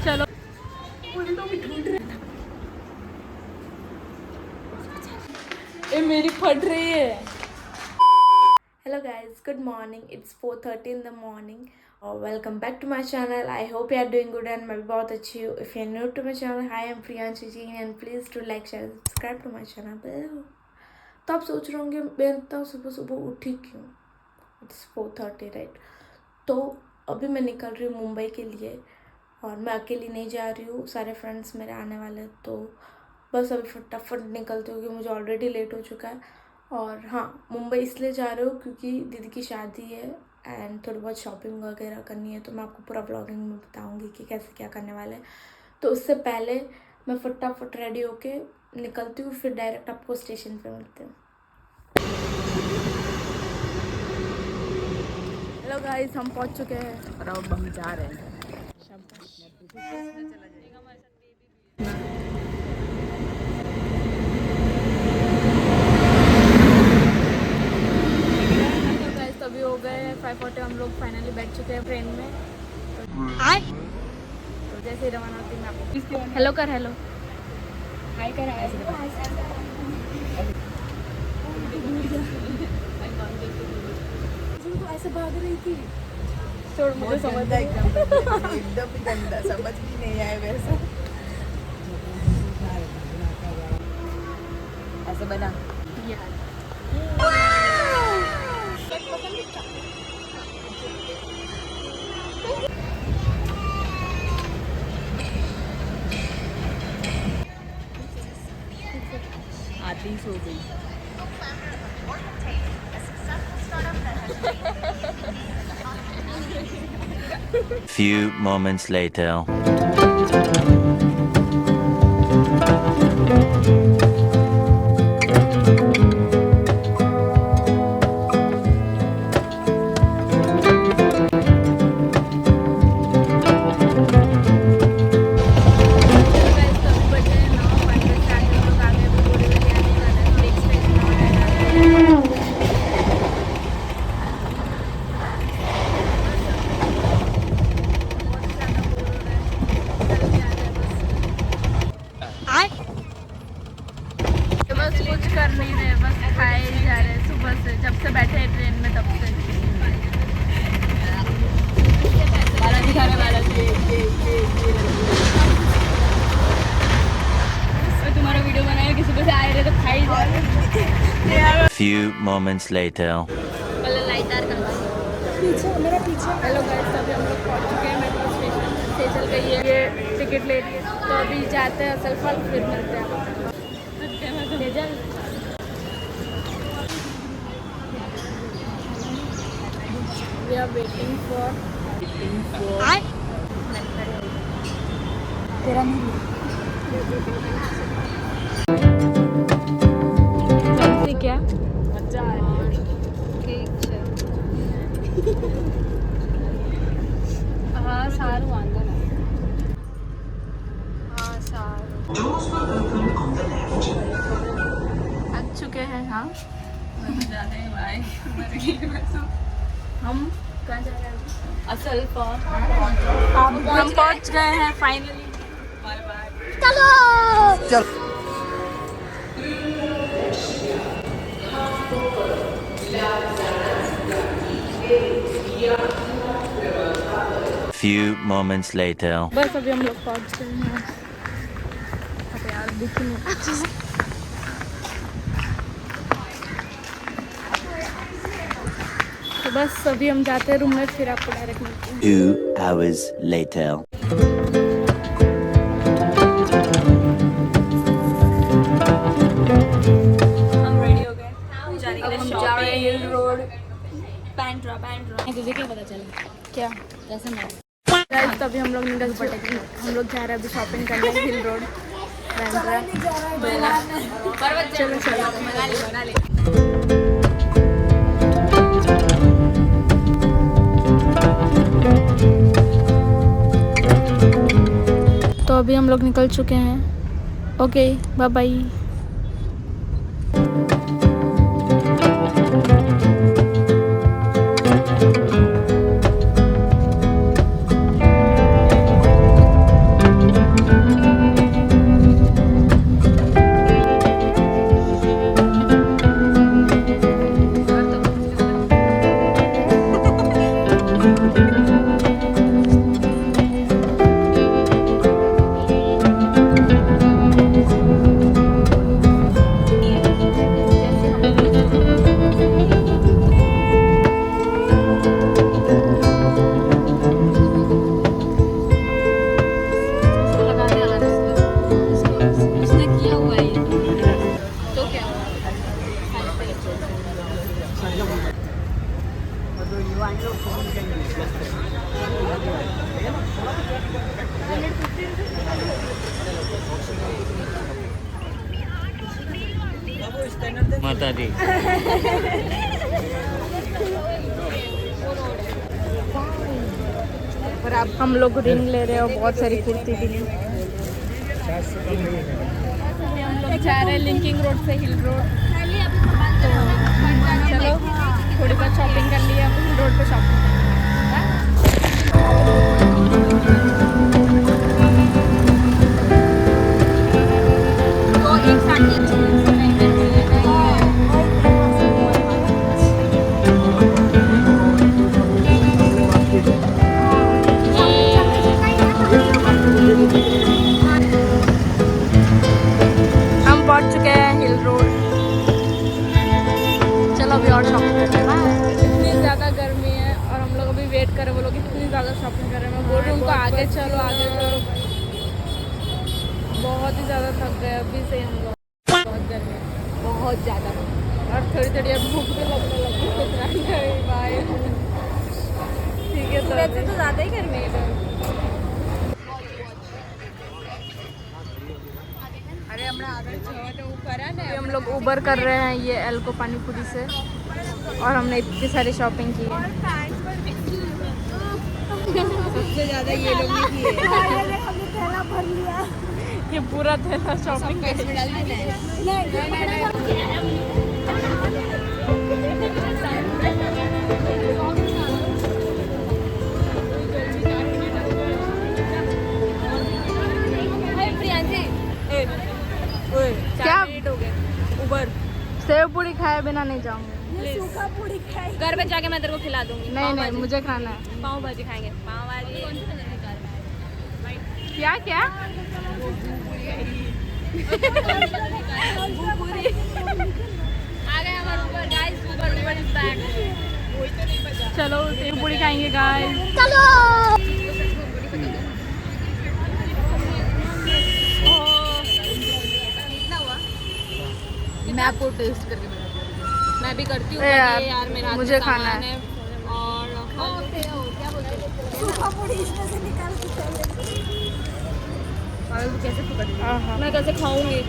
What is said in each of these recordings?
चलो ये मेरी फट रही है। Hello guys, good morning. It's 4:30 in the morning. Welcome back to my channel. I hope you are doing good and मैं भी बहुत अच्छी हूँ. If you are new to my channel, hi, I'm Priyanshi ji and please do like, share, subscribe to my channel below. तो आप सोच रहे होंगे मैं इतना सुबह सुबह उठी क्यों? It's 4:30 right? तो अभी मैं निकल रही हूँ मुंबई के लिए और मैं अकेली नहीं जा रही हूँ, सारे फ्रेंड्स मेरे आने वाले हैं. तो बस अभी फटाफट निकलती हूँ क्योंकि मुझे ऑलरेडी लेट हो चुका है. और हाँ, मुंबई इसलिए जा रही हूँ क्योंकि दीदी की शादी है एंड थोड़ी बहुत शॉपिंग वगैरह करनी है. तो मैं आपको पूरा ब्लॉगिंग में बताऊँगी कि कैसे क्या करने वाले हैं. तो उससे पहले मैं फटाफट रेडी होके निकलती हूँ, फिर डायरेक्ट आपको स्टेशन पे मिलते हैं. हेलो गाइस, हम पहुँच चुके हैं और अब हम जा रहे हैं. तभी हो गए 5:40, हम लोग फाइनली बैठ चुके हैं ट्रेन में. तो जैसे ही रवाना होती मैं आपको हेलो कर हेलो हाय कर ऐसे भाग रही थी. छोड़, मुझे समझ एकदम गंदा, समझ भी नहीं आया वैसा. ऐसे बना आती सो गई. Few moments later. बस कुछ कर नहीं रहे, बस खाए ही जा रहे हैं सुबह से, जब से बैठे हैं ट्रेन में तब से. तुम्हारा वीडियो बनाया कि सुबह से आए रहे तो खाई जा रहे. Few moments later. पीछे मेरा पीछे. हेलो गाइस, अभी हम लोग पहुंच चुके हैं मेट्रो स्टेशन. से चल गई है, ये टिकट ले रही है. तो अभी जाते हैं असल फल, फिर मिलते हैं. We are waiting for तेरा नहीं क्या मजा आ रही है. हाँ सारू वांदा ना. हाँ सारू थक चुके हैं. हाँ जाते हैं भाई. हम कहाँ जा रहे हैं? असल हम पहुँच गए हैं फाइनली. चलो Few moments later. बस अभी हम लोग पहुँच गए हैं. अरे यार दिख नहीं अच्छे से. तो बस अभी हम जाते हैं रूम में, फिर आपको डायरेक्ट मिलते हैं. 2 hours later. हम रेडी हो गए जाने के लिए. हम जा रहे हैं हिल रोड. पैंट्रा तुझे क्या पता चला क्या कैसे मैं गाइस. तभी हम लोग निकल पड़े. हम लोग जा रहे हैं अभी शॉपिंग करने हिल रोड पैंट्रा. चलो चलो बना ले. तो अभी हम लोग निकल चुके हैं. Okay bye bye. होता जी। और अब हम लोग रिंग ले रहे हैं और बहुत सारी कुर्ती भी ली। हम लोग जा रहे हैं लिंकिंग रोड से हिल रोड। तो चलो थोड़ी बहुत शॉपिंग कर लिए, अब हिल रोड पे शॉपिंग हम पहुंच चुके हैं हिल रोड। चलो अभी और शॉपिंग करते हैं। इतनी ज़्यादा गर्मी है और हम लोग अभी वेट कर रहे हैं, वो लोग इतनी ज़्यादा शॉपिंग कर रहे हैं। मैं बोल रही हूँ उनको आगे चलो आगे चलो, बहुत ही ज़्यादा थक गए अभी से हम लोग। बहुत गर्मी है, बहुत ज़्यादा, और थोड़ी थोड़ी अब भूख भी लगने लगी है भाई। ठीक है, तो ज़्यादा ही गर्मी है। अभी हम लोग उबर कर रहे हैं ये एल्को पानीपुरी से, और हमने इतनी सारी शॉपिंग की है। सबसे ज्यादा ये लोग ने किए। थैला भर लिया, ये पूरा थैला शॉपिंग कर क्या हो गए। उबर सेव पूरी खाए बिना नहीं जाऊंगी। सूखा पूरी खाए घर पे जाके मैं तेरे को खिला दूंगी। नहीं नहीं, मुझे खाना है। पाव भाजी खाएंगे, पाव भाजी। क्या क्या आ गए हमारे ऊपर गाइस, ऊपर इज बैक। चलो सेव पूरी खाएंगे गाइस, चलो। मैं आपको टेस्ट करके बताऊंगी। मैं भी करती हूँ यार, मेरा मुझे खाना है। और क्या बोलते हैं, सूखा पूरी इसमें से निकाल के कैसे पकड़, मैं कैसे खाऊंगी,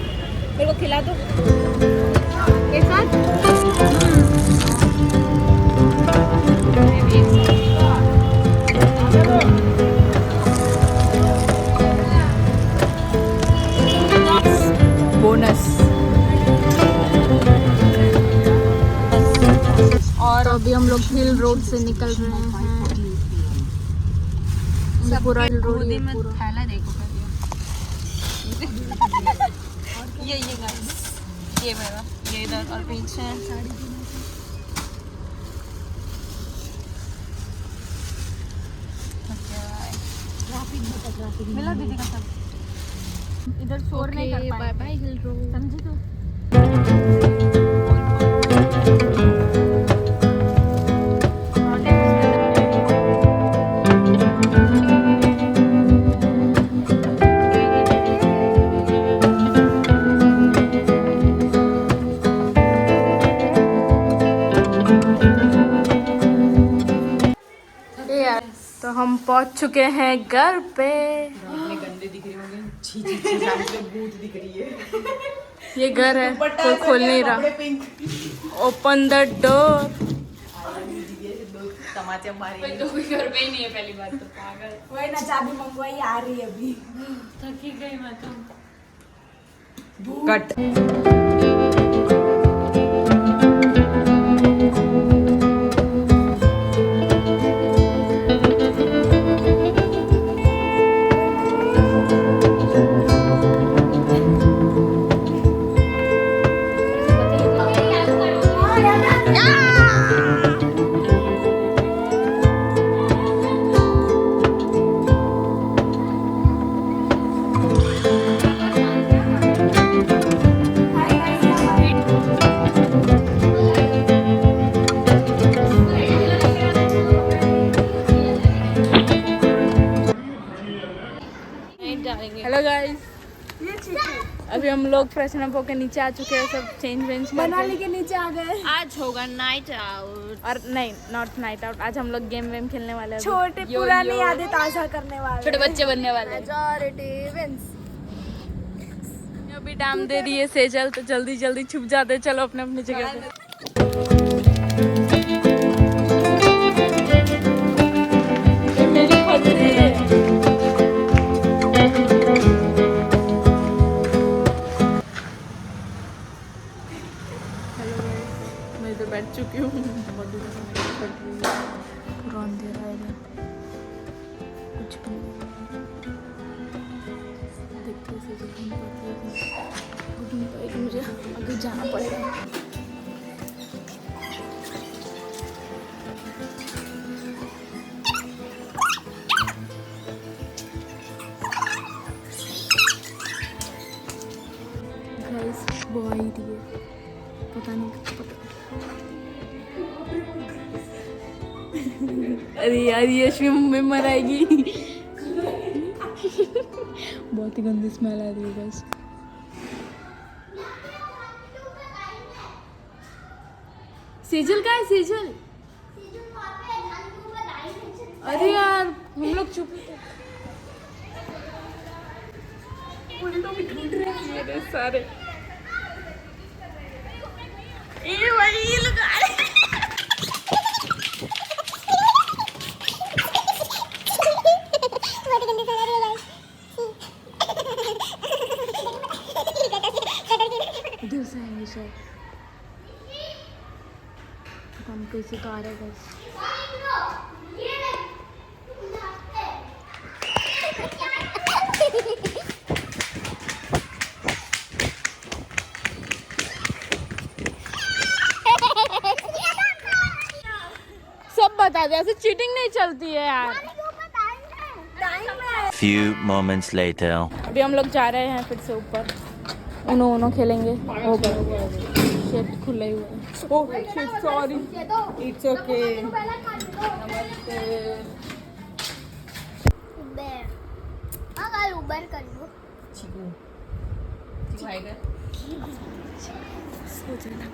मेरे को खिला दो एक साथ। बोनस। और अभी हम लोग हिल रोड से निकल रहे हैं। पूरा हिल रोड में थैला देखो ये गाइस, ये मेरा, ये इधर और पीछे मिला दीदी का सब इधर शोर नहीं कर पाए। बाय बाय हिल रोड, समझे तो। तो हम पहुंच चुके हैं घर पे। गंदे दिख रहे होंगे, छी छी छी, सामने भूत दिख रही है। ये घर है, कोई खोल नहीं रहा। Open the door. तमाचे मारे तो कोई घर पे ही नहीं है, पहली बात तो पागल। वही ना, चाबी मंगवाई आ रही है अभी। थकी गई मैं तो। कट। हेलो गाइस, अभी हम लोग फ्रेशन अप होकर नीचे आ चुके हैं, सब चेंज वेंज मनाली के नीचे आ गए। आज होगा नाइट आउट, और नहीं नॉट नाइट आउट, आज हम लोग गेम वेम खेलने वाले हैं। छोटे पुरानी यादें ताजा करने वाले, छोटे बच्चे बनने वाले हैं। Majority wins. अभी डाम दे रही है सेजल, तो जल्दी जल्दी छुप जाते, चलो अपने अपनी जगह पे। ये मेरी पटरी है। हेलो गाइस, मैं इधर बैठ चुकी हूँ। पूरा अंधेरा है इधर, कुछ भी नहीं। देखते हैं सेजल घूम पाती है कि नहीं। घूम पाएगी, मुझे आगे जाना पड़ेगा। गाइस वो आई रही है, पता नहीं कब पता। अरे यार यशवी मम्मी मर आएगी। बहुत ही गंदी स्मेल आ रही है बस। सेजल का है सेजल? अरे यार हम लोग चुप थे। उल्टों में ढूंढ रहे हैं मेरे सारे। ये वही लगा इधर से आएंगे शायद, हम कैसे तो आ रहे हैं बस। सब बता दे, ऐसे चीटिंग नहीं चलती है यार। Few moments later. अभी हम लोग जा रहे हैं फिर से ऊपर, उनो खेलेंगे। हो गया, शेट खुला ही हुआ है। Oh shit, sorry, it's okay. नमस्ते। उबर कर लो। चीकू चीकू हाय कर। सो जाना।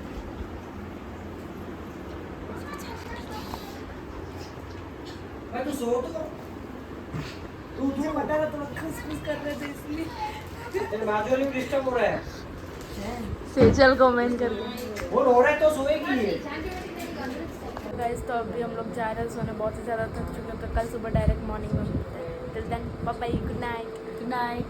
मैं तो सो तो तू तुझे पता था, तुम खुश कर रहे थे इसलिए तेरे बाजू वाले में डिस्टर्ब हो रहा है। सेजल कमेंट कर दो। वो रो रहा है तो सोएगी ये। गाइस तो अभी हम लोग जा रहे हैं सोने, बहुत ही ज़्यादा थक चुके हैं, तो कल सुबह डायरेक्ट मॉर्निंग में मिलते हैं। Till then bye bye, good night. Good night.